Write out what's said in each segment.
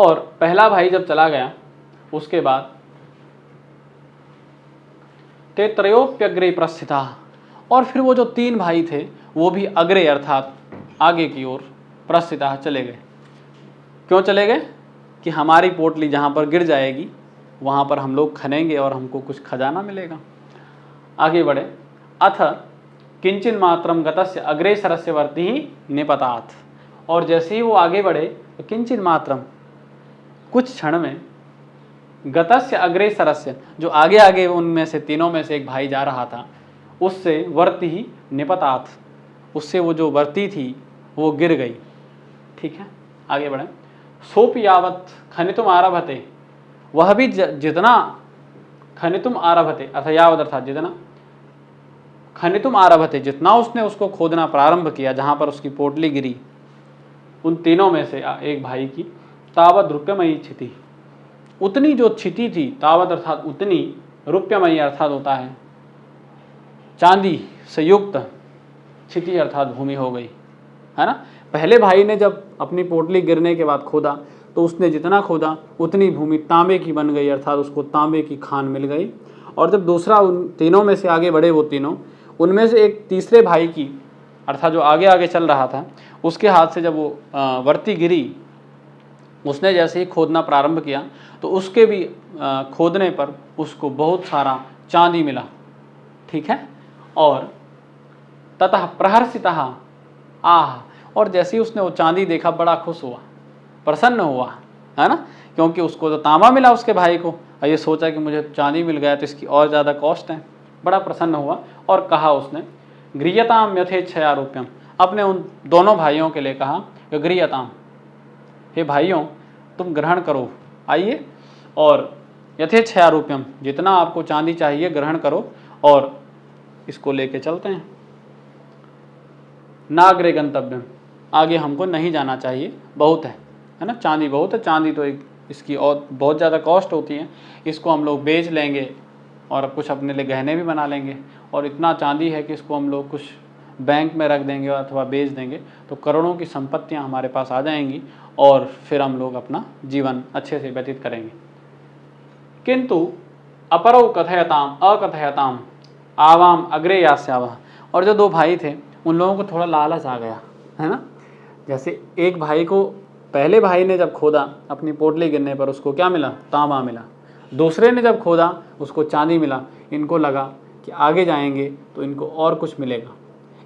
और पहला भाई जब चला गया उसके बाद ते त्रयोप्यग्रे प्रस्थिता, और फिर वो जो 3 भाई थे वो भी अग्रे अर्थात आगे की ओर प्रस्थिता चले गए। क्यों चले गए? कि हमारी पोटली जहाँ पर गिर जाएगी वहाँ पर हम लोग खनेंगे और हमको कुछ खजाना मिलेगा। आगे बढ़े, अथ किंचिन मात्रम गतस्य अग्रेसरस्य वर्ति ही निपतात, और जैसे ही वो आगे बढ़े तो किंचिन मात्रम कुछ क्षण में गतस्य अग्रेसरस्य जो आगे आगे उनमें से तीनों में से एक भाई जा रहा था उससे वर्ति ही निपतात, उससे वो जो वर्ती थी वो गिर गई। ठीक है, आगे बढ़े, सोप यावत खनितुम आरभते, वह भी जितना खनितुम आरभते अर्थात यावत अर्थात जितना खनितुम आरभते जितना उसने उसको खोदना प्रारंभ किया जहाँ पर उसकी पोटली गिरी उन तीनों में से एक भाई की, तावत रुप्यमयी क्षिति, उतनी जो क्षिति थी, तावत अर्थात उतनी, रुप्यमयी अर्थात होता है चांदी से युक्त, क्षिति अर्थात भूमि हो गई, है ना। पहले भाई ने जब अपनी पोटली गिरने के बाद खोदा तो उसने जितना खोदा उतनी भूमि तांबे की बन गई अर्थात उसको तांबे की खान मिल गई। और जब दूसरा उन तीनों में से आगे बढ़े वो तीनों, उनमें से एक तीसरे भाई की अर्थात जो आगे आगे चल रहा था उसके हाथ से जब वो वर्ती गिरी, उसने जैसे ही खोदना प्रारंभ किया तो उसके भी खोदने पर उसको बहुत सारा चांदी मिला। ठीक है, और ततः प्रहर्षितः आह, और जैसे ही उसने वो चांदी देखा बड़ा खुश हुआ, प्रसन्न हुआ, है ना, क्योंकि उसको तो तांबा मिला उसके भाई को, और ये सोचा कि मुझे चांदी मिल गया तो इसकी और ज़्यादा कॉस्ट है, बड़ा प्रसन्न हुआ और कहा उसने गृह्यताम यथेच्छया रूप्यम, अपने उन दोनों भाइयों के लिए कहा कि गृह्यताम, हे भाइयों तुम ग्रहण करो, आइए और यथेच्छया रूप्यम, जितना आपको चांदी चाहिए ग्रहण करो और इसको लेके चलते हैं। नाग्रे गंतव्यम, आगे हमको नहीं जाना चाहिए, बहुत है ना, चांदी बहुत है, चांदी तो एक इसकी और बहुत ज़्यादा कॉस्ट होती है, इसको हम लोग बेच लेंगे और कुछ अपने लिए गहने भी बना लेंगे, और इतना चांदी है कि इसको हम लोग कुछ बैंक में रख देंगे अथवा बेच देंगे तो करोड़ों की संपत्तियां हमारे पास आ जाएंगी और फिर हम लोग अपना जीवन अच्छे से व्यतीत करेंगे। किंतु अपरौ कथयताम अकथयताम आवाम अग्रे यास्यावः, और जो 2 भाई थे उन लोगों को थोड़ा लालच आ गया, है ना। जैसे एक भाई को, पहले भाई ने जब खोदा अपनी पोटली गिरने पर उसको क्या मिला? तांबा मिला। दूसरे ने जब खोदा उसको चांदी मिला। इनको लगा कि आगे जाएंगे तो इनको और कुछ मिलेगा।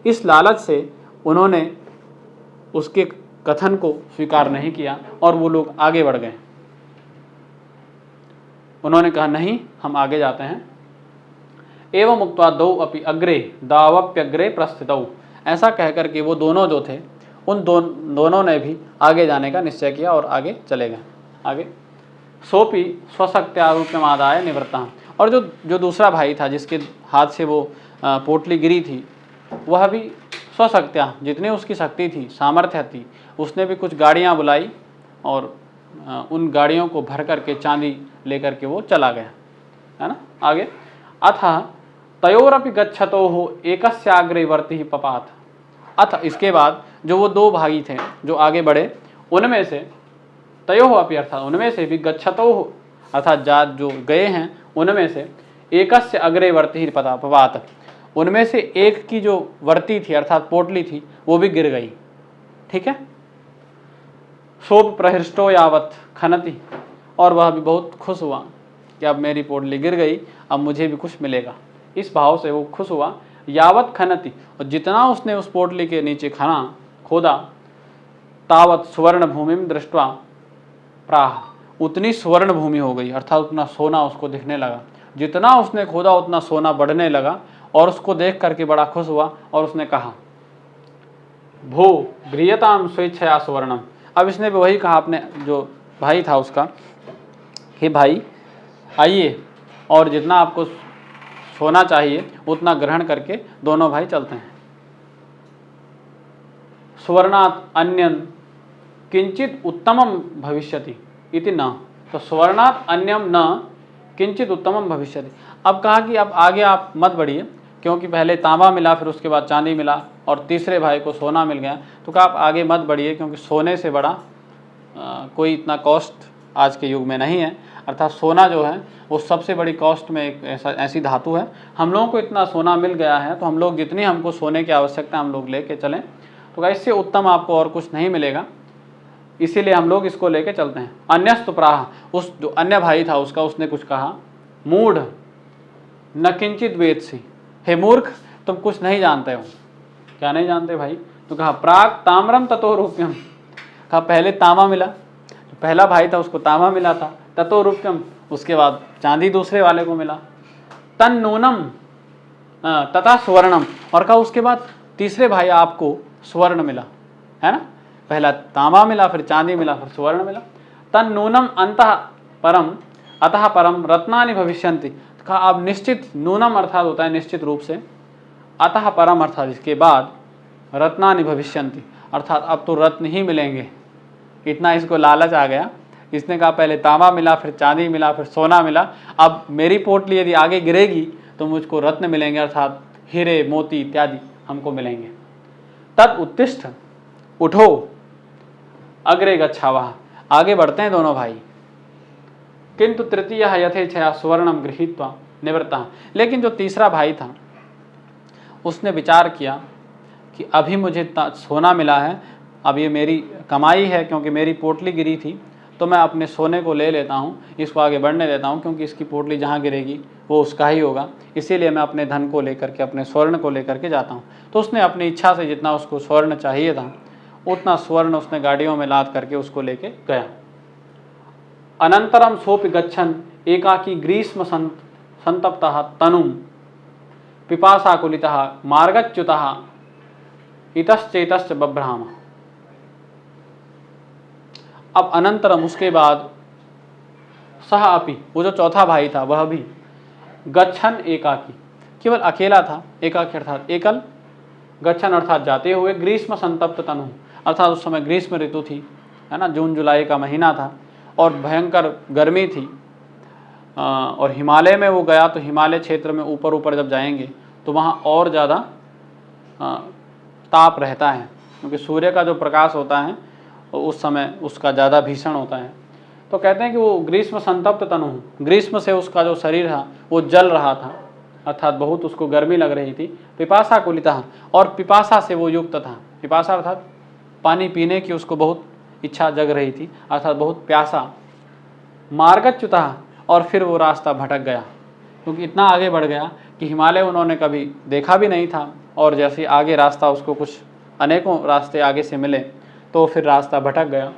इस लालच से उन्होंने उसके कथन को स्वीकार नहीं किया और वो लोग आगे बढ़ गए। उन्होंने कहा नहीं, हम आगे जाते हैं। एवं उक्त्वा दौ अपि अग्रे दावप्यग्रे प्रस्थितौ, ऐसा कहकर के वो दोनों जो थे उन दोनों ने भी आगे जाने का निश्चय किया और आगे चले गए। आगे सोपी स्वशक्त्या रूप्यमादाय निवृत्ता, और जो दूसरा भाई था जिसके हाथ से वो पोटली गिरी थी, वह भी स्वशक्त्या, जितनी उसकी शक्ति थी, सामर्थ्य थी, उसने भी कुछ गाड़ियाँ बुलाई और उन गाड़ियों को भर करके चांदी लेकर के वो चला गया, है ना। आगे अथ तयोरपि गच्छतोः एकस्याग्रे वर्तिः पपात, अथ इसके बाद जो वो 2 भाई थे जो आगे बढ़े उनमें से तयोः अपि अर्थात उनमें से भी गच्छतोः अर्थात जो गए हैं उनमें से एकस्य अग्रे वर्तिः पपात, उनमें से एक की जो वर्ती थी अर्थात पोटली थी वो भी गिर गई। ठीक है, सोप प्रहृष्टो यावत खनति, और वह भी बहुत खुश हुआ कि अब मेरी पोटली गिर गई, अब मुझे भी कुछ मिलेगा, इस भाव से वो खुश हुआ। यावत खनति, और जितना उसने उस पोटली के नीचे खोदा, तावत सुवर्ण भूमिम दृष्ट्वा प्राह, उतनी स्वर्ण भूमि हो गई अर्थात उतना सोना उसको दिखने लगा। जितना उसने खोदा उतना सोना बढ़ने लगा और उसको देख करके बड़ा खुश हुआ और उसने कहा भो गृह्यताम स्वेच्छया सुवर्णम, अब इसने भी वही कहा अपने जो भाई था उसका, कि भाई आइए और जितना आपको सोना चाहिए उतना ग्रहण करके दोनों भाई चलते हैं। सुवर्णात् अन्यन किंचित उत्तमम भविष्यति इति न, तो सुवर्णात् अन्यम न किंचित उत्तमम भविष्यति। अब कहा कि अब आगे आप मत बढ़िए, क्योंकि पहले तांबा मिला, फिर उसके बाद चांदी मिला और तीसरे भाई को सोना मिल गया, तो कहा आप आगे मत बढ़िए क्योंकि सोने से बड़ा कोई इतना कॉस्ट आज के युग में नहीं है। अर्थात सोना जो है वो सबसे बड़ी कॉस्ट में एक ऐसी धातु है। हम लोगों को इतना सोना मिल गया है तो हम लोग जितनी हमको सोने की आवश्यकता हम लोग लेके चलें, तो इससे उत्तम आपको और कुछ नहीं मिलेगा, इसीलिए हम लोग इसको लेके चलते हैं। अन्यस्तु प्राह, उस जो अन्य भाई था उसका, उसने कुछ कहा, मूढ़ न किंचित वेत्सि, हे मूर्ख तुम कुछ नहीं जानते हो। क्या नहीं जानते भाई? तो कहा प्राग ताम्रम ततो रूप्यम, कहा पहले तांबा मिला, जो पहला भाई था उसको तांबा मिला था, ततो रूप्यम उसके बाद चांदी दूसरे वाले को मिला, तन नूनम तथा स्वर्णम, और कहा उसके बाद तीसरे भाई आपको स्वर्ण मिला, है ना, पहला तांबा मिला, फिर चांदी मिला, फिर स्वर्ण मिला। तन नूनम अंतः परम अतः परम रत्नानि भविष्यन्ति, कहा अब निश्चित, नूनम अर्थात होता है निश्चित रूप से, अतः परम अर्थात इसके बाद, रत्नानि भविष्यन्ति अर्थात अब तो रत्न ही मिलेंगे। इतना इसको लालच आ गया, इसने कहा पहले तांबा मिला, फिर चांदी मिला, फिर सोना मिला, अब मेरी पोटली यदि आगे गिरेगी तो मुझको रत्न मिलेंगे, अर्थात हीरे मोती इत्यादि हमको मिलेंगे। तद उत्तिष्ठ, उठो, अग्रे गच्छावः, आगे बढ़ते हैं दोनों भाई। किंतु तृतीयः यथेच्छया सुवर्णम गृहीत्वा निवृत्तः, लेकिन जो तीसरा भाई था उसने विचार किया कि अभी मुझे सोना मिला है, अब ये मेरी कमाई है, क्योंकि मेरी पोटली गिरी थी, तो मैं अपने सोने को ले लेता हूँ, इसको आगे बढ़ने देता हूँ, क्योंकि इसकी पोटली जहाँ गिरेगी वो उसका ही होगा, इसीलिए मैं अपने धन को लेकर के, अपने स्वर्ण को लेकर के जाता हूँ। तो उसने अपनी इच्छा से जितना उसको स्वर्ण चाहिए था उतना स्वर्ण उसने गाड़ियों में लाद करके उसको लेके गया। अनंतरम सोपि गच्छन् एकाकी ग्रीष्म संतप्तः तनुम पिपासाकुलितः मार्गच्युतः इतश्चेतश्च बभ्राम। अब अनंतरम उसके बाद, सह अपि, वो जो चौथा भाई था वह भी, गच्छन एकाकी, केवल अकेला था, एकाकी अर्थात एकल, गच्छन अर्थात जाते हुए, ग्रीष्म संतप्त तनु अर्थात उस समय ग्रीष्म ऋतु थी, है ना, जून जुलाई का महीना था और भयंकर गर्मी थी, और हिमालय में वो गया, तो हिमालय क्षेत्र में ऊपर ऊपर जब जाएंगे तो वहाँ और ज़्यादा ताप रहता है, क्योंकि सूर्य का जो प्रकाश होता है उस समय उसका ज़्यादा भीषण होता है। तो कहते हैं कि वो ग्रीष्म संतप्त तनु, ग्रीष्म से उसका जो शरीर था वो जल रहा था, अर्थात बहुत उसको गर्मी लग रही थी। पिपासा कुलितः, और पिपासा से वो युक्त था, पिपासा अर्थात पानी पीने की उसको बहुत इच्छा जग रही थी, अर्थात बहुत प्यासा। मार्गच्युतः, और फिर वो रास्ता भटक गया, क्योंकि इतना आगे बढ़ गया कि हिमालय उन्होंने कभी देखा भी नहीं था, और जैसे आगे रास्ता उसको कुछ अनेकों रास्ते आगे से मिले तो फिर रास्ता भटक गया।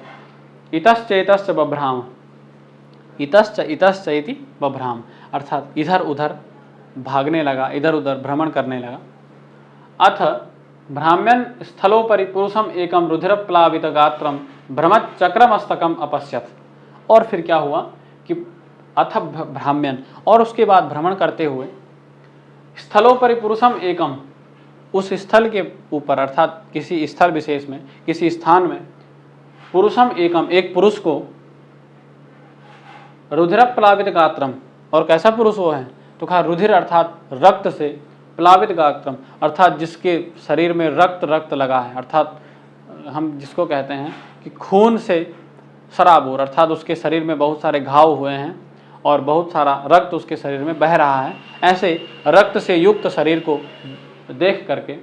इतश्च इतश्च बभ्राम, इतश्च इतश्च इति बभ्राम अर्थात इधर उधर भागने लगा, इधर उधर भ्रमण करने लगा। अथ भ्राम्यन स्थलोपरि पुरुषम एकम रुधिरप्लावित गात्रम भ्रमच्चक्रमस्तकम अपश्यत। और फिर क्या हुआ कि अथ भ्राम्यन, और उसके बाद भ्रमण करते हुए, स्थलोपरि पुरुषम एकम, उस स्थल के ऊपर अर्थात किसी स्थल विशेष में, किसी स्थान में, पुरुषम एकम, एक पुरुष को, रुधिरप्लावित गात्रम, और कैसा पुरुष वो है? तो कहा रुधिर अर्थात रक्त से, प्लावित गात्रम अर्थात जिसके शरीर में रक्त लगा है, अर्थात हम जिसको कहते हैं कि खून से सराबोर, अर्थात उसके शरीर में बहुत सारे घाव हुए हैं और बहुत सारा रक्त उसके शरीर में बह रहा है। ऐसे रक्त से युक्त शरीर को देख करके,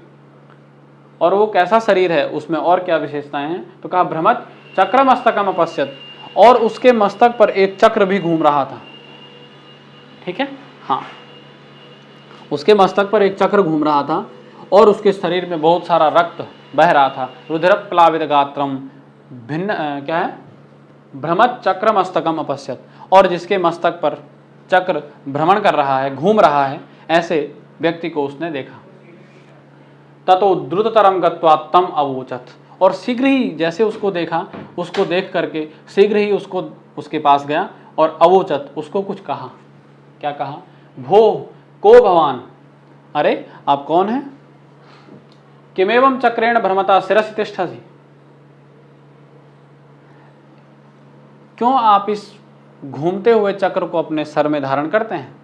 और वो कैसा शरीर है, उसमें और क्या विशेषताएं हैं? तो कहा भ्रमत चक्र मस्तकम अपश्यत, और उसके मस्तक पर एक चक्र भी घूम रहा था। ठीक है, हाँ, उसके मस्तक पर एक चक्र घूम रहा था और उसके शरीर में बहुत सारा रक्त बह रहा था। रुधिरप्लावित गात्रम, भिन्न क्या है? भ्रमत चक्र मस्तकम अपश्यत, और जिसके मस्तक पर चक्र भ्रमण कर रहा है, घूम रहा है, ऐसे व्यक्ति को उसने देखा। ततो द्रुततरम गत्वा तम अवोचत, और शीघ्र ही जैसे उसको देखा, उसको देख करके शीघ्र ही उसको उसके पास गया और अवोचत, उसको कुछ कहा। क्या कहा? भो को भवान, अरे आप कौन हैं? किमेवं चक्रेण भ्रमता शिरसि तिष्ठसि, क्यों आप इस घूमते हुए चक्र को अपने सर में धारण करते हैं?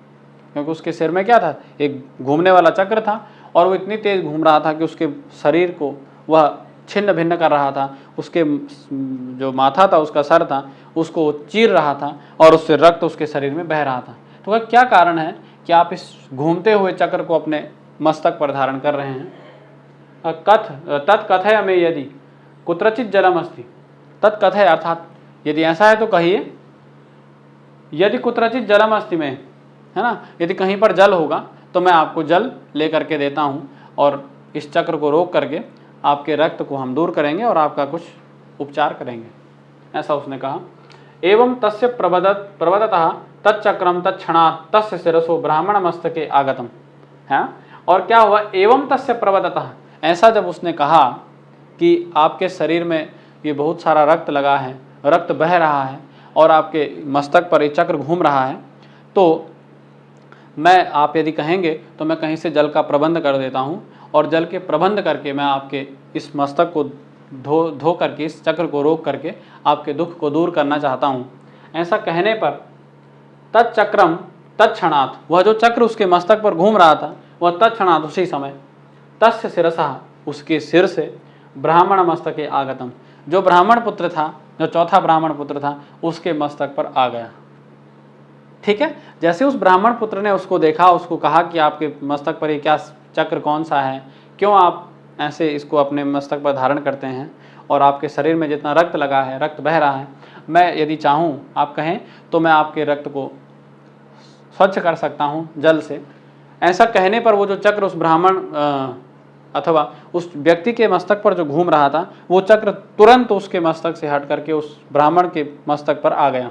क्योंकि उसके सिर में क्या था? एक घूमने वाला चक्र था, और वो इतनी तेज घूम रहा था कि उसके शरीर को वह छिन्न भिन्न कर रहा था, उसके जो माथा था, उसका सर था, उसको चीर रहा था और उससे रक्त उसके शरीर में बह रहा था। तो क्या कारण है कि आप इस घूमते हुए चक्र को अपने मस्तक पर धारण कर रहे हैं? तत्कथय में यदि कुत्रचित जलम अस्ति, तत्कथय अर्थात यदि ऐसा है तो कहिए, यदि कुत्रचित जलम अस्ति में, है ना, यदि कहीं पर जल होगा तो मैं आपको जल लेकर के देता हूँ और इस चक्र को रोक करके आपके रक्त को हम दूर करेंगे और आपका कुछ उपचार करेंगे, ऐसा उसने कहा। एवं तस्य प्रवदतः तच्चक्रम तत्क्षणात् तस्य शिरसो ब्राह्मण मस्तके आगतम, है। और क्या हुआ? एवं तस्य प्रवदतः, ऐसा जब उसने कहा कि आपके शरीर में ये बहुत सारा रक्त लगा है, रक्त बह रहा है और आपके मस्तक पर ये चक्र घूम रहा है, तो मैं, आप यदि कहेंगे तो मैं कहीं से जल का प्रबंध कर देता हूँ और जल के प्रबंध करके मैं आपके इस मस्तक को धो करके, इस चक्र को रोक करके आपके दुख को दूर करना चाहता हूँ। ऐसा कहने पर तत्चक्रम तत्क्षणात्, वह जो चक्र उसके मस्तक पर घूम रहा था वह तत्क्षणात् उसी समय तस्य शिरसः, उसके सिर से ब्राह्मण मस्तके आगतम, जो ब्राह्मण पुत्र था, जो चौथा ब्राह्मण पुत्र था, उसके मस्तक पर आ गया। ठीक है, जैसे उस ब्राह्मण पुत्र ने उसको देखा, उसको कहा कि आपके मस्तक पर ये क्या चक्र कौन सा है, क्यों आप ऐसे इसको अपने मस्तक पर धारण करते हैं और आपके शरीर में जितना रक्त लगा है, रक्त बह रहा है, मैं यदि चाहूँ, आप कहें तो मैं आपके रक्त को स्वच्छ कर सकता हूँ जल से। ऐसा कहने पर वो जो चक्र उस ब्राह्मण अथवा उस व्यक्ति के मस्तक पर जो घूम रहा था, वो चक्र तुरंत उसके मस्तक से हट करके उस ब्राह्मण के मस्तक पर आ गया।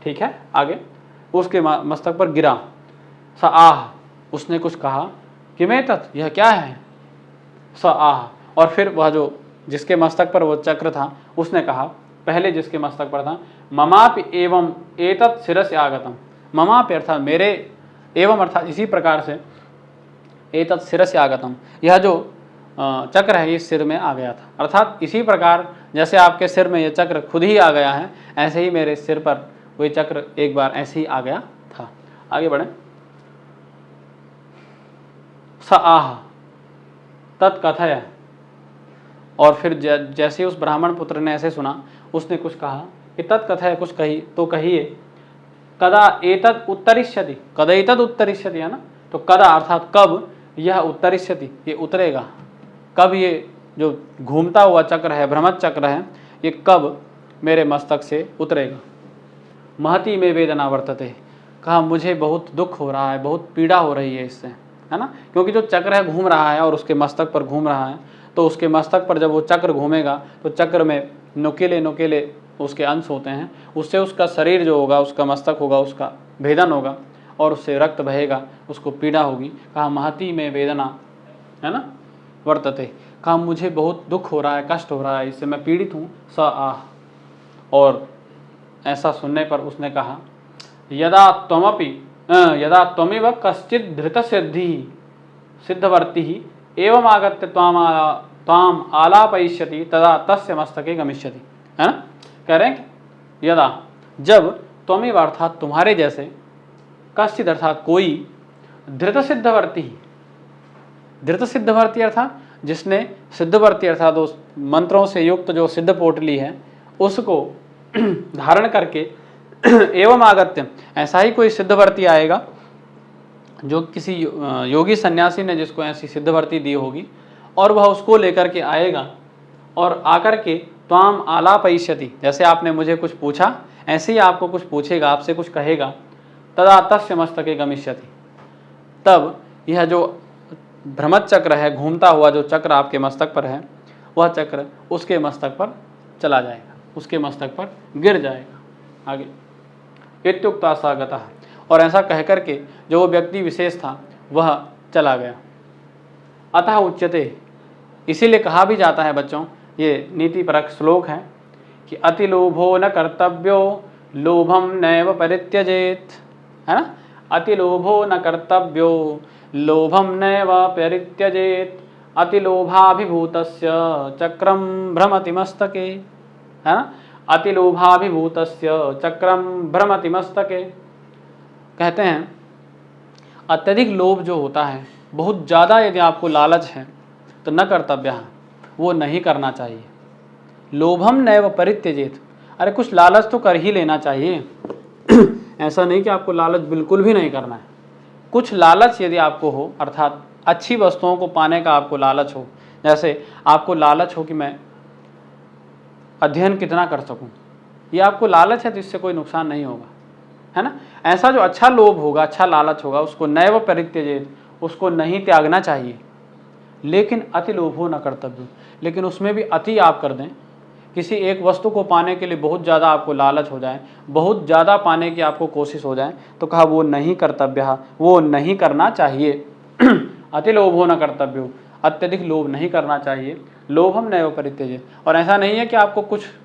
ठीक है, आगे उसके मस्तक पर गिरा। स आह, उसने कुछ कहा कि मैं तत्, यह क्या है? स आह, और फिर वह जो जिसके मस्तक पर वो चक्र था उसने कहा, पहले जिसके मस्तक पर था, ममापि एवं एतत् शिरस्य आगतम, ममापि अर्थात मेरे, एवं अर्थात इसी प्रकार से, एतत् शिरस्य आगतम, यह जो चक्र है ये सिर में आ गया था। अर्थात इसी प्रकार जैसे आपके सिर में यह चक्र खुद ही आ गया है, ऐसे ही मेरे सिर पर वही चक्र एक बार ऐसे ही आ गया था। आगे बढ़े। स आह तत्कथय, और फिर जैसे उस ब्राह्मण पुत्र ने ऐसे सुना, उसने कुछ कहा कि तत्कथय, कुछ कही तो कहिए, कदा एतत् उत्तरिष्यति, कदा एतत् उत्तरिष्यति, है ना, तो कदा अर्थात कब, यह उत्तरिष्यति, ये उतरेगा, कब ये जो घूमता हुआ चक्र है, भ्रमत चक्र है, ये कब मेरे मस्तक से उतरेगा। महती में वेदना वर्तते, कहा मुझे बहुत दुख हो रहा है, बहुत पीड़ा हो रही है इससे, है ना, क्योंकि जो चक्र है घूम रहा है और उसके मस्तक पर घूम रहा है, तो उसके मस्तक पर जब वो चक्र घूमेगा तो चक्र में नुकीले नुकीले उसके अंश होते हैं, उससे उसका शरीर जो होगा, उसका मस्तक होगा, उसका भेदन होगा और उससे रक्त बहेगा, उसको पीड़ा होगी। कहा महती में वेदना, है ना, वर्तते, कहा मुझे बहुत दुख हो रहा है, कष्ट हो रहा है, इससे मैं पीड़ित हूँ। स आह, और ऐसा सुनने पर उसने कहा, यदा त्वमिव कश्चित् धृत सिद्धवर्ती एवं आगत्य त्वाम आलापयिष्यति तदा तस्य मस्तके गमिष्यति, है ना। कह रहे हैं कि यदा, जब, त्वमिव अर्थात तुम्हारे जैसे, कश्चित् अर्थात कोई, धृत सिद्धवर्ती, धृत सिद्धवर्ती अर्थात जिसने, सिद्धवर्ती अर्थात उस मंत्रों से युक्त जो सिद्ध पोटली है उसको धारण करके, एवं आगत्य, ऐसा ही कोई सिद्धवर्ती आएगा, जो किसी योगी सन्यासी ने जिसको ऐसी सिद्धवर्ती दी होगी, और वह उसको लेकर के आएगा और आकर के त्वाम आलापयिष्यति, जैसे आपने मुझे कुछ पूछा ऐसे ही आपको कुछ पूछेगा, आपसे कुछ कहेगा, तदा तस्य मस्तके गमिष्यति, तब यह जो भ्रमत चक्र है, घूमता हुआ जो चक्र आपके मस्तक पर है, वह चक्र उसके मस्तक पर चला जाएगा, उसके मस्तक पर गिर जाएगा। आगे इत्युक्ता सा गतः, और ऐसा कह करके जो वो व्यक्ति विशेष था वह चला गया। अतः उच्यते, इसीलिए कहा भी जाता है बच्चों, ये नीति परक श्लोक है कि अति लोभो न कर्तव्यो लोभम नैव परित्यजेत, है ना, अति लोभो न कर्तव्यो लोभम नैव परित्यजेत अति लोभाभिभूतस्य चक्रम भ्रमति मस्तके, है ना, अति लोभाभिभूतस्य चक्रम भ्रमति मस्तके। कहते हैं अत्यधिक लोभ जो होता है, बहुत ज़्यादा यदि आपको लालच है तो न कर्तव्य, वो नहीं करना चाहिए। लोभम नैव परित्यजेत, अरे कुछ लालच तो कर ही लेना चाहिए। ऐसा नहीं कि आपको लालच बिल्कुल भी नहीं करना है। कुछ लालच यदि आपको हो, अर्थात अच्छी वस्तुओं को पाने का आपको लालच हो, जैसे आपको लालच हो कि मैं अध्ययन कितना कर सकूं, ये आपको लालच है तो इससे कोई नुकसान नहीं होगा, है ना। ऐसा जो अच्छा लोभ होगा, अच्छा लालच होगा, उसको नैव परित्यजेत, उसको नहीं त्यागना चाहिए। लेकिन अति लोभो न कर्तव्य, लेकिन उसमें भी अति आप कर दें, किसी एक वस्तु को पाने के लिए बहुत ज़्यादा आपको लालच हो जाए, बहुत ज़्यादा पाने की आपको कोशिश हो जाए, तो कहा वो नहीं कर्तव्य, वो नहीं करना चाहिए। अति लोभो न कर्तव्य, अत्यधिक लोभ नहीं करना चाहिए। लोभम नैव परित्यजेत, और ऐसा नहीं है कि आपको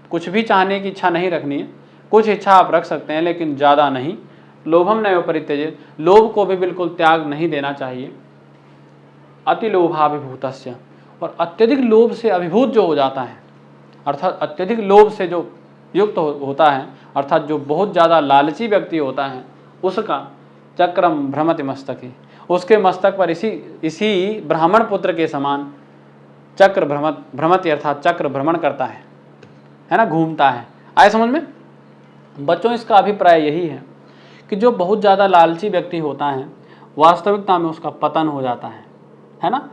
कुछ भी चाहने की इच्छा नहीं रखनी है, कुछ इच्छा आप रख सकते हैं लेकिन ज़्यादा नहीं। लोभम नैव परित्यजेत, लोभ को भी बिल्कुल त्याग नहीं देना चाहिए। अति लोभाभिभूतस्य, और अत्यधिक लोभ से अभिभूत जो हो जाता है, अर्थात अत्यधिक लोभ से जो युक्त होता है, अर्थात जो बहुत ज़्यादा लालची व्यक्ति होता है, उसका चक्रम भ्रमति मस्तके, उसके मस्तक पर इसी ब्राह्मण पुत्र के समान चक्र भ्रमति अर्थात चक्र भ्रमण करता है ना, घूमता है। आए समझ में बच्चों? इसका अभिप्राय यही है कि जो बहुत ज़्यादा लालची व्यक्ति होता है, वास्तविकता में उसका पतन हो जाता है ना।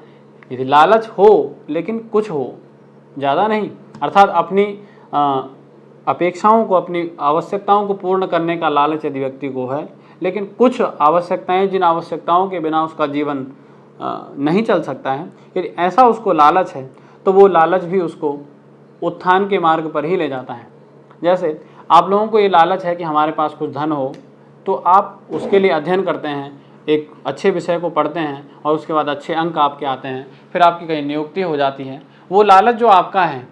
यदि लालच हो लेकिन कुछ हो, ज़्यादा नहीं, अर्थात अपनी अपेक्षाओं को, अपनी आवश्यकताओं को पूर्ण करने का लालच यदि व्यक्ति को है, लेकिन कुछ आवश्यकताएं, जिन आवश्यकताओं के बिना उसका जीवन नहीं चल सकता है, यदि ऐसा उसको लालच है, तो वो लालच भी उसको उत्थान के मार्ग पर ही ले जाता है। जैसे आप लोगों को ये लालच है कि हमारे पास कुछ धन हो, तो आप उसके लिए अध्ययन करते हैं, एक अच्छे विषय को पढ़ते हैं और उसके बाद अच्छे अंक आपके आते हैं, फिर आपकी कहीं नियुक्ति हो जाती है। वो लालच जो आपका है,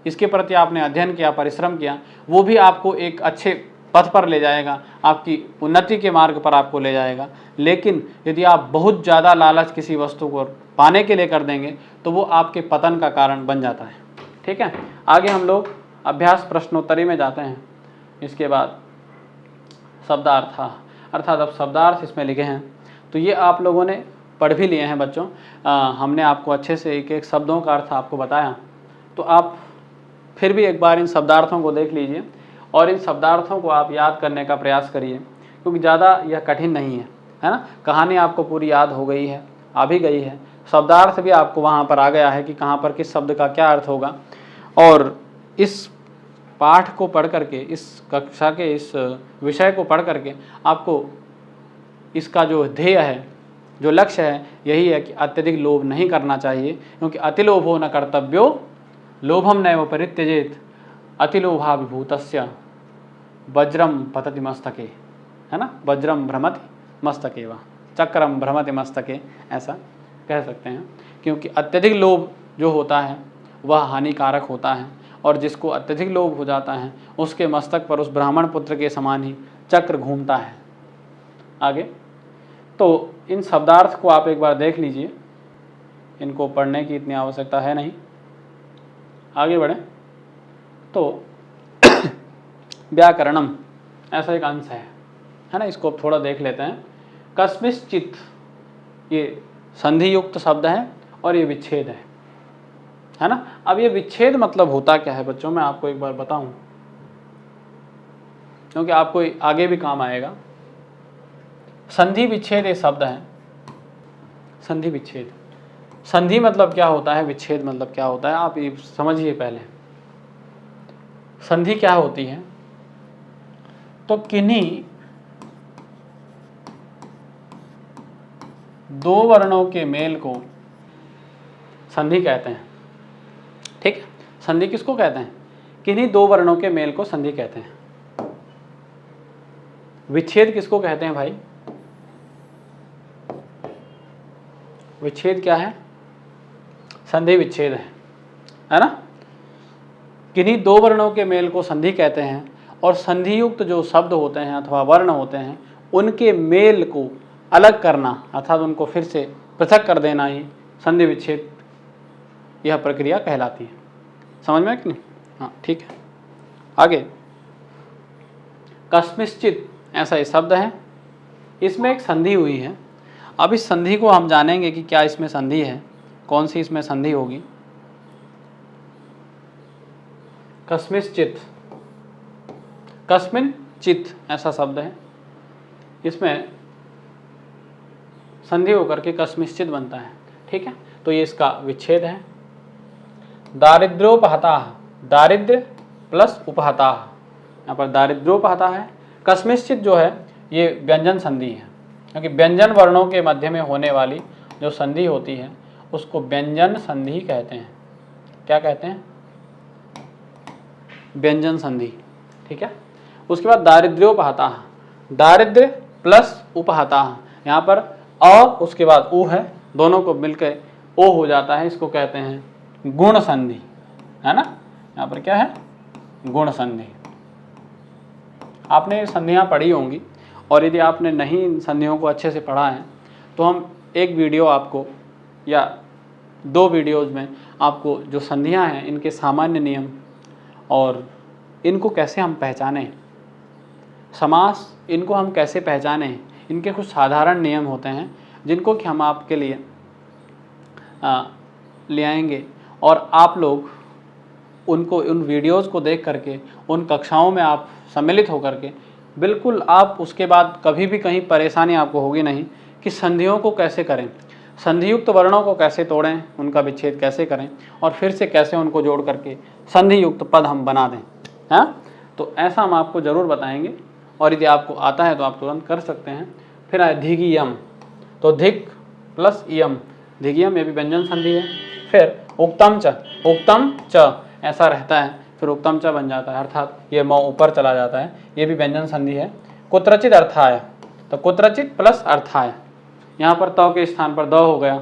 इसके प्रति आपने अध्ययन किया, परिश्रम किया, वो भी आपको एक अच्छे पथ पर ले जाएगा, आपकी उन्नति के मार्ग पर आपको ले जाएगा। लेकिन यदि आप बहुत ज़्यादा लालच किसी वस्तु को पाने के लिए कर देंगे, तो वो आपके पतन का कारण बन जाता है। ठीक है, आगे हम लोग अभ्यास प्रश्नोत्तरी में जाते हैं। इसके बाद शब्दार्थ, अर्थात अब शब्दार्थ इसमें लिखे हैं, तो ये आप लोगों ने पढ़ भी लिए हैं बच्चों। हमने आपको अच्छे से एक एक शब्दों का अर्थ आपको बताया, तो आप फिर भी एक बार इन शब्दार्थों को देख लीजिए और इन शब्दार्थों को आप याद करने का प्रयास करिए, क्योंकि ज़्यादा यह कठिन नहीं है ना। कहानी आपको पूरी याद हो गई है, आ भी गई है, शब्दार्थ भी आपको वहाँ पर आ गया है कि कहाँ पर किस शब्द का क्या अर्थ होगा। और इस पाठ को पढ़ करके, इस कक्षा के इस विषय को पढ़ करके आपको इसका जो ध्येय है, जो लक्ष्य है, यही है कि अत्यधिक लोभ नहीं करना चाहिए, क्योंकि अति लोभो न कर्तव्यो लोभम नैव परित्यजेत अतिलोभाभिभूतस्य वज्रम पतति मस्तके, है ना, वज्रम भ्रमति मस्तके वा चक्रम भ्रमति मस्तके, ऐसा कह सकते हैं। क्योंकि अत्यधिक लोभ जो होता है वह हानिकारक होता है, और जिसको अत्यधिक लोभ हो जाता है उसके मस्तक पर उस ब्राह्मण पुत्र के समान ही चक्र घूमता है। आगे तो इन शब्दार्थ को आप एक बार देख लीजिए, इनको पढ़ने की इतनी आवश्यकता है नहीं। आगे बढ़ें तो व्याकरणम ऐसा एक अंश है ना, इसको थोड़ा देख लेते हैं। कस्मिश्चित, ये संधि युक्त शब्द है और ये विच्छेद है ना। अब ये विच्छेद मतलब होता क्या है बच्चों, मैं आपको एक बार बताऊं, क्योंकि आपको आगे भी काम आएगा। संधि विच्छेद ये शब्द है, संधि विच्छेद। संधि मतलब क्या होता है, विच्छेद मतलब क्या होता है, आप ये समझिए पहले। संधि क्या होती है, तो किन्हीं दो वर्णों के मेल को संधि कहते हैं। ठीक है, संधि किसको कहते हैं, किन्हीं दो वर्णों के मेल को संधि कहते हैं। विच्छेद किसको कहते हैं भाई, विच्छेद क्या है, संधि विच्छेद है ना। किन्हीं दो वर्णों के मेल को संधि कहते हैं, और संधि युक्त जो शब्द होते हैं अथवा वर्ण होते हैं, उनके मेल को अलग करना, अर्थात उनको फिर से पृथक कर देना ही संधि विच्छेद यह प्रक्रिया कहलाती है। समझ में कि नहीं? हाँ ठीक है। आगे कस्मिश्चित ऐसा ये शब्द है, इसमें एक संधि हुई है। अब इस संधि को हम जानेंगे कि क्या इसमें संधि है, कौन सी इसमें संधि होगी। कस्मिंश्चित्, कस्मिन चित ऐसा शब्द है, इसमें संधि होकर के कस्मिंश्चित् बनता है। ठीक है, तो ये इसका विच्छेद है। दारिद्र्योपहता, दारिद्र्य प्लस उपहता, यहाँ पर दारिद्र्योपहता है। कस्मिंश्चित् जो है ये व्यंजन संधि है, क्योंकि व्यंजन वर्णों के मध्य में होने वाली जो संधि होती है उसको व्यंजन संधि कहते हैं। क्या कहते हैं? व्यंजन संधि। ठीक है, उसके बाद दारिद्र्योपहता, दारिद्र्य प्लस उपहता, यहाँ पर और उसके बाद उ है, दोनों को मिलकर ओ हो जाता है, इसको कहते हैं गुण संधि, है ना। यहाँ पर क्या है? गुण संधि। आपने संधियाँ पढ़ी होंगी, और यदि आपने नहीं इन संधियों को अच्छे से पढ़ा है तो हम एक वीडियो आपको या 2 वीडियोज़ में आपको जो संधियाँ हैं इनके सामान्य नियम और इनको कैसे हम पहचानें, समास इनको हम कैसे पहचानें, इनके कुछ साधारण नियम होते हैं जिनको कि हम आपके लिए ले आएंगे, और आप लोग उनको, उन वीडियोज़ को देख करके उन कक्षाओं में आप सम्मिलित होकर के बिल्कुल आप उसके बाद कभी भी कहीं परेशानी आपको होगी नहीं कि संधियों को कैसे करें, संधियुक्त वर्णों को कैसे तोड़ें, उनका विच्छेद कैसे करें और फिर से कैसे उनको जोड़ करके संधियुक्त पद हम बना दें। हाँ, तो ऐसा हम आपको ज़रूर बताएंगे, और यदि आपको आता है तो आप तुरंत कर सकते हैं। फिर आए धिगियम, तो धिक प्लस इयम, धिगियम, ये भी व्यंजन संधि है। फिर उक्तम च, उक्तम च ऐसा रहता है, फिर उक्तम च बन जाता है, अर्थात ये म ऊपर चला जाता है, ये भी व्यंजन संधि है। कुत्रचित अर्थाय, तो कुत्रचित प्लस अर्थाय, यहाँ पर त के स्थान पर द हो गया,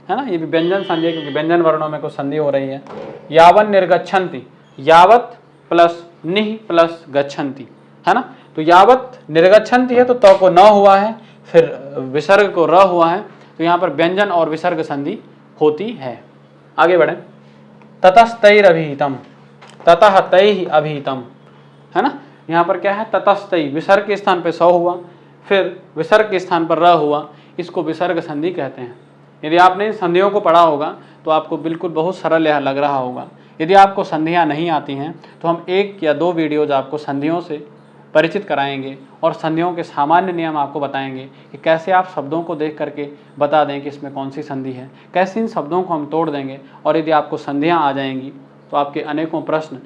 है ना, ये भी व्यंजन संधि है क्योंकि व्यंजन वर्णों में कुछ संधि हो रही है। यावन निर्गच्छन्ति, यावत प्लस निह प्लस गच्छन्ति, है ना, तो यावत निर्गच्छन्ति है तो त को न हुआ है, फिर विसर्ग को र हुआ है, तो यहाँ पर व्यंजन और विसर्ग संधि होती है। आगे बढ़े, ततस्तैरभिहितम, ततः तैहि अभिहितम, है ना, यहाँ पर क्या है? ततस्तै, विसर्ग के स्थान पर स हुआ, फिर विसर्ग के स्थान पर र हुआ, इसको विसर्ग संधि कहते हैं। यदि आपने इन संधियों को पढ़ा होगा तो आपको बिल्कुल बहुत सरल यह लग रहा होगा। यदि आपको संधियाँ नहीं आती हैं तो हम 1 या 2 वीडियोज आपको संधियों से परिचित कराएंगे और संधियों के सामान्य नियम आपको बताएंगे कि कैसे आप शब्दों को देख करके बता दें कि इसमें कौन सी संधि है, कैसे इन शब्दों को हम तोड़ देंगे। और यदि आपको संधियाँ आ जाएंगी तो आपके अनेकों प्रश्न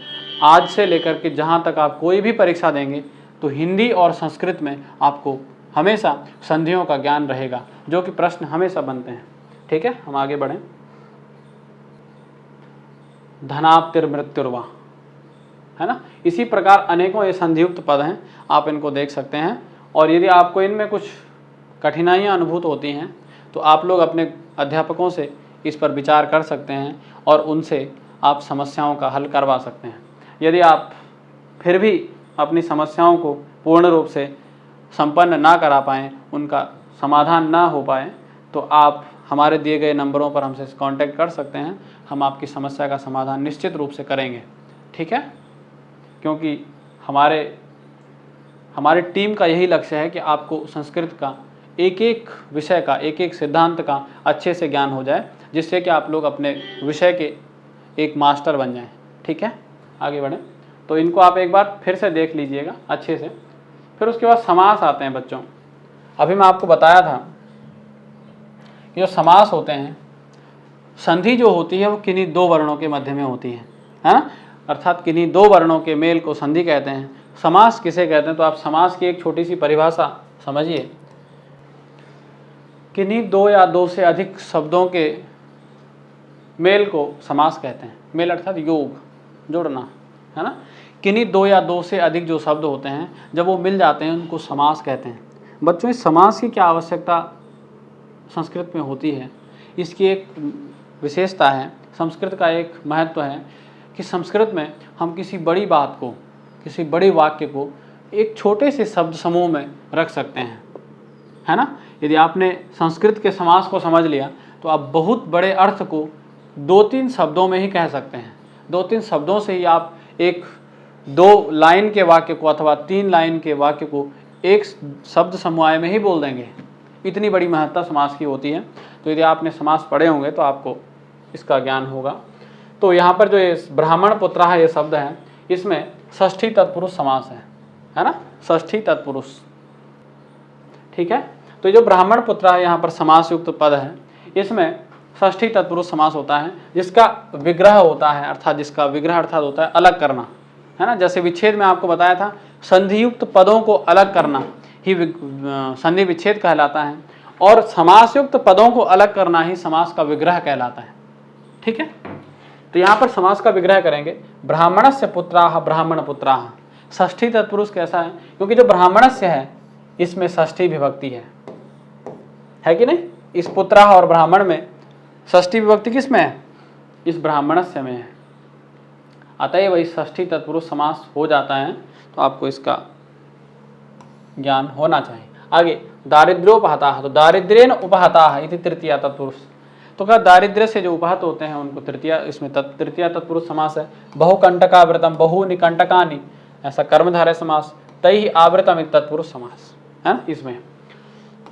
आज से लेकर के जहाँ तक आप कोई भी परीक्षा देंगे तो हिंदी और संस्कृत में आपको हमेशा संधियों का ज्ञान रहेगा, जो कि प्रश्न हमेशा बनते हैं। ठीक है, हम आगे बढ़ें। धनाप्तिर्मृत्युर्वा, है ना, इसी प्रकार अनेकों ये संधियुक्त पद हैं, आप इनको देख सकते हैं। और यदि आपको इनमें कुछ कठिनाइयाँ अनुभूत होती हैं तो आप लोग अपने अध्यापकों से इस पर विचार कर सकते हैं और उनसे आप समस्याओं का हल करवा सकते हैं। यदि आप फिर भी अपनी समस्याओं को पूर्ण रूप से संपन्न ना करा पाएँ, उनका समाधान ना हो पाए, तो आप हमारे दिए गए नंबरों पर हमसे कांटेक्ट कर सकते हैं। हम आपकी समस्या का समाधान निश्चित रूप से करेंगे। ठीक है, क्योंकि हमारे टीम का यही लक्ष्य है कि आपको संस्कृत का एक एक विषय का, एक एक सिद्धांत का अच्छे से ज्ञान हो जाए, जिससे कि आप लोग अपने विषय के एक मास्टर बन जाएं। ठीक है, आगे बढ़ें। तो इनको आप एक बार फिर से देख लीजिएगा अच्छे से। फिर उसके बाद समास आते हैं बच्चों। अभी मैं आपको बताया था कि जो समास होते हैं, संधि जो होती है वो किन्हीं 2 वर्णों के मध्य में होती है ना, अर्थात किन्हीं 2 वर्णों के मेल को संधि कहते हैं। समास किसे कहते हैं? तो आप समास की एक छोटी सी परिभाषा समझिए। किन्हीं 2 या 2 से अधिक शब्दों के मेल को समास कहते हैं। मेल अर्थात योग, जोड़ना, है ना। किन्हीं 2 या 2 से अधिक जो शब्द होते हैं, जब वो मिल जाते हैं उनको समास कहते हैं। बच्चों, इस समास की क्या आवश्यकता संस्कृत में होती है, इसकी एक विशेषता है, संस्कृत का एक महत्व है कि संस्कृत में हम किसी बड़ी बात को, किसी बड़े वाक्य को एक छोटे से शब्द समूह में रख सकते हैं, है ना। यदि आपने संस्कृत के समास को समझ लिया तो आप बहुत बड़े अर्थ को 2-3 शब्दों में ही कह सकते हैं। 2-3 शब्दों से ही आप एक 2 लाइन के वाक्य को अथवा 3 लाइन के वाक्य को एक शब्द समूह में ही बोल देंगे। इतनी बड़ी महत्ता समास की होती है। तो यदि आपने समास पढ़े होंगे तो आपको इसका ज्ञान होगा। तो यहाँ पर जो ये ब्राह्मण पुत्र है, ये शब्द है, इसमें षष्ठी तत्पुरुष समास है ना, षष्ठी तत्पुरुष। ठीक है, तो जो ब्राह्मण पुत्र है यहाँ पर समास युक्त पद है, इसमें षष्ठी तत्पुरुष समास होता है जिसका विग्रह होता है, अर्थात जिसका विग्रह अर्थात होता है अलग करना, है ना। जैसे विच्छेद में आपको बताया था, संधियुक्त पदों को अलग करना ही संधि विच्छेद कहलाता है, और समासयुक्त पदों को अलग करना ही समास का विग्रह कहलाता है। ठीक है, तो यहाँ पर समास का विग्रह करेंगे, ब्राह्मणस्य पुत्राः ब्राह्मण पुत्राः। षष्ठी तत्पुरुष कैसा है, क्योंकि जो ब्राह्मणस्य है इसमें षष्ठी विभक्ति है कि नहीं, इस पुत्राः और ब्राह्मण में षष्ठी विभक्ति किसमें है, इस ब्राह्मणस्य में है। अतएव इस षष्ठी तत्पुरुष समास हो जाता है, तो आपको इसका ज्ञान होना चाहिए। आगे दारिद्र्योपहताः, तो दारिद्र्येन उपहताः इति तृतीया तत्पुरुष। तो क्या दारिद्र्य से जो उपहत होते हैं उनको तृतीया, इसमें तृतीया तत्पुरुष समास है। बहुकंटकावृतम बहुनिकंटकानि, ऐसा कर्मधारय समास। तैहि आवृतम इति तत्पुरुष समास है ना। इसमें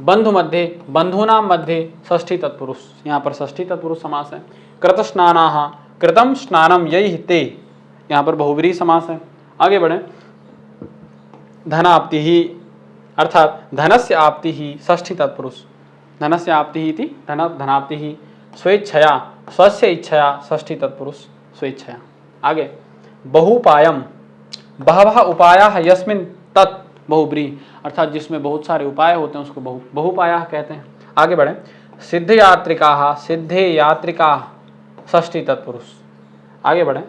बंधु मध्य, बंधूनाम मध्य षष्ठी तत्पुरुष, यहाँ पर षष्ठी तत्पुरुष समास है। कृतस्नानाः कृतम स्नानम यैहि ते, यहाँ पर बहुव्रीहि समास है। आगे बढ़े, धनाप्ति ही अर्थात धनस्य आपति ही षष्ठी तत्पुरुष, धनस्य आपति ही इति धनाप्ति ही। स्वेच्छया स्वस्य इच्छया षष्ठी तत्पुरुष स्वेच्छया। आगे बहुपायम, बहवः उपायाः यस्मिन् तत् बहुव्रीहि, अर्थात जिसमें बहुत सारे उपाय होते हैं उसको बहुपायाः कहते हैं। आगे बढ़े, सिद्धयात्रिकाः सिद्धे यात्रिकाः षष्ठी तत्पुरुष। आगे बढ़े,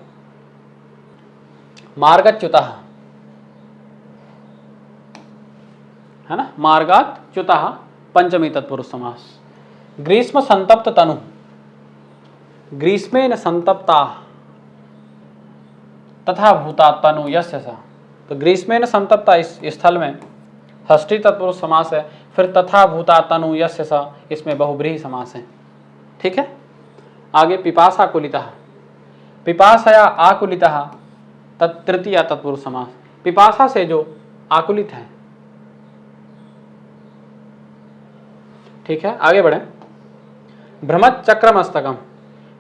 मार्गच्युतः है ना, मार्गाच्युतः पंचमी तत्पुरुष समास। ग्रीष्म संतप्त तनु, ग्रीष्मेन संतप्ता तथा भूता तनु यस्य सा। तो ग्रीष्मेन संतप्ता इस स्थल में षष्ठी तत्पुरुष समास है। फिर तथा भूता तनु यस्य सा, इसमें बहुव्रीहि समास है। ठीक है, आगे पिपासा कुलितः, पिपासया आकुलितः तृतीया तत्पुरुष समास। पिपासा से जो आकुलित है। ठीक है, आगे बढ़े, भ्रमच्चक्रमस्तकम,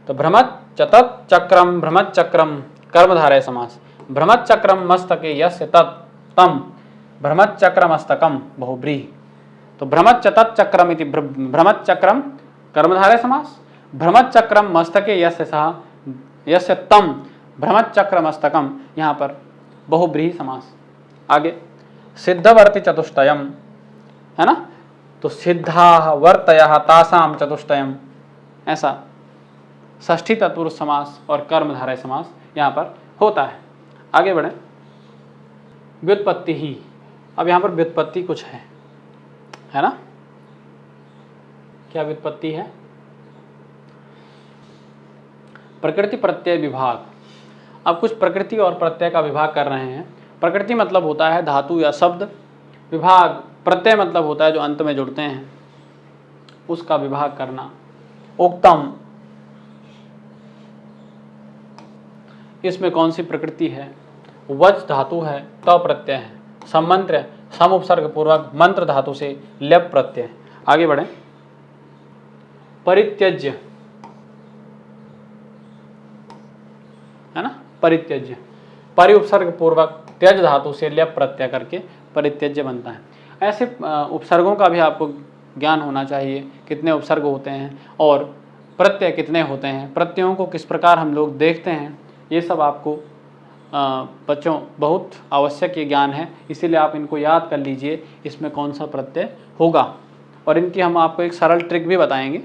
तो भ्रमच्चतच्चक्रम भ्रमच्चक्रम कर्मधारय समास। भ्रमच्चक्रम मस्तके यस्य तत् तम भ्रमच्चक्रमस्तकम बहुव्रीहि। तो भ्रमच्चतच्चक्रम इति भ्रमच्चक्रम कर्मधारय समास। भ्रमच्चक्रम मस्तके यस्य सः यस्य तम भ्रमच्चक्रमस्तकम, यहाँ पर बहुव्रीहि समास। आगे सिद्धवर्ति चतुष्टयम है ना, तो सिद्धाः वर्तयः तासाम चतुष्टयम, ऐसा षष्ठी तत्पुरुष समास और कर्मधारय समास यहाँ पर होता है। आगे बढ़े, व्युत्पत्ति ही। अब यहाँ पर व्युत्पत्ति कुछ है ना, क्या व्युत्पत्ति है, प्रकृति प्रत्यय विभाग। अब कुछ प्रकृति और प्रत्यय का विभाग कर रहे हैं। प्रकृति मतलब होता है धातु या शब्द, विभाग प्रत्यय मतलब होता है जो अंत में जुड़ते हैं, उसका विभाग करना। उक्तम, इसमें कौन सी प्रकृति है, वच धातु है, त प्रत्यय है, सम्मंत्र सम उपसर्ग पूर्वक मंत्र धातु से लेप प्रत्यय। आगे बढ़े, परित्यज्य है ना, परित्यज्य, परि उपसर्ग पूर्वक त्यज धातु से लेप प्रत्यय करके परित्यज्य बनता है। ऐसे उपसर्गों का भी आपको ज्ञान होना चाहिए, कितने उपसर्ग होते हैं और प्रत्यय कितने होते हैं, प्रत्ययों को किस प्रकार हम लोग देखते हैं, ये सब आपको बच्चों बहुत आवश्यक ये ज्ञान है। इसीलिए आप इनको याद कर लीजिए, इसमें कौन सा प्रत्यय होगा, और इनकी हम आपको एक सरल ट्रिक भी बताएंगे।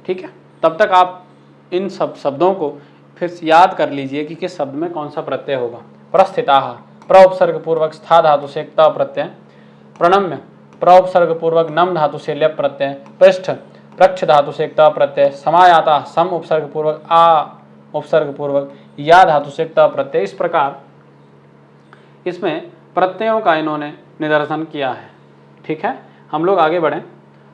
ठीक है, तब तक आप इन सब शब्दों को फिर याद कर लीजिए कि किस शब्द में कौन सा प्रत्यय होगा। प्रस्थिताः, प्र उपसर्ग पूर्वक स्था धातु से त प्रत्यय। प्रणम्य, प्र उपसर्ग पूर्वक नम धातु से लेप प्रत्यय। पृष्ठ, प्रक्ष धातु से त प्रत्यय। समायाता, सम उपसर्ग पूर्वक आ उपसर्ग पूर्वक या धातु से त प्रत्यय। इस प्रकार इसमें प्रत्ययों का इन्होंने निदर्शन किया है। ठीक है, हम लोग आगे बढ़ें।